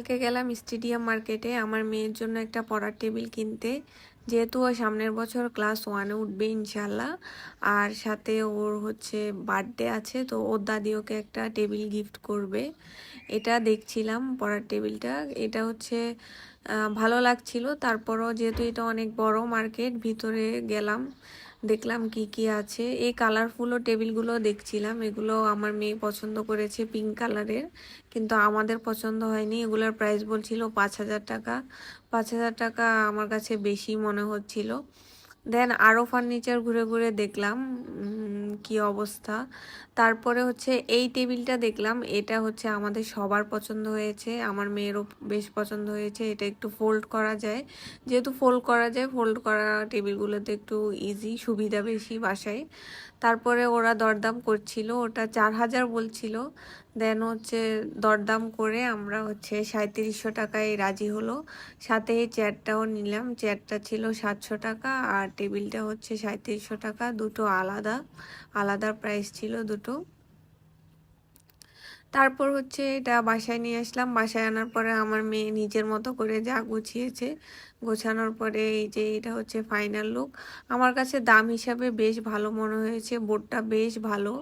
কালকে গেলাম স্টেডিয়াম মার্কেটে আমার মেয়ের জন্য একটা পড়ার টেবিল কিনতে, যেহেতু ও সামনের বছর ক্লাস 1-এ উঠবে ইনশাল্লাহ। আর সাথে ওর হচ্ছে বার্থডে আছে, তো ওর দাদি ওকে একটা টেবিল গিফট করবে। এটা দেখছিলাম পড়ার টেবিলটা, এটা হচ্ছে ভালো লাগছিল। তারপরও যেহেতু এটা অনেক বড় মার্কেট, ভিতরে গেলাম, দেখলাম কি কি আছে। এই কালারফুলও টেবিলগুলো দেখছিলাম, এগুলো আমার মেয়ে পছন্দ করেছে পিঙ্ক কালারের, কিন্তু আমাদের পছন্দ হয়নি। এগুলোর প্রাইস বলছিল 5,000 টাকা। 5,000 টাকা আমার কাছে বেশি মনে হচ্ছিল। দেন আরও ফার্নিচার ঘুরে ঘুরে দেখলাম কি অবস্থা। তারপরে হচ্ছে এই টেবিলটা দেখলাম, এটা হচ্ছে আমাদের সবার পছন্দ হয়েছে, আমার মেয়েরও বেশ পছন্দ হয়েছে। এটা একটু ফোল্ড করা যায়, যেহেতু ফোল্ড করা যায়, ফোল্ড করা টেবিলগুলোতে একটু ইজি, সুবিধা বেশি বাসায়। তারপরে ওরা দরদাম করছিল, ওটা 4,000 বলছিল। দেন হচ্ছে দরদাম করে আমরা হচ্ছে 3700 টাকায় রাজি হলো। সাথে এই চেয়ারটাও নিলাম, চেয়ারটা ছিল 700 টাকা আর টেবিলটা হচ্ছে 3700 টাকা। দুটো আলাদা আলাদা প্রাইস ছিল দুটো। তারপর হচ্ছে এটা বাসায় নিয়ে আসলাম। বাসায় আনার পরে আমার মেয়ে নিজের মতো করে যা গুছিয়েছে, গোছানোর পরে এই যে এটা হচ্ছে ফাইনাল লুক। আমার কাছে দাম হিসাবে বেশ ভালো মনে হয়েছে, বোর্ডটা বেশ ভালো।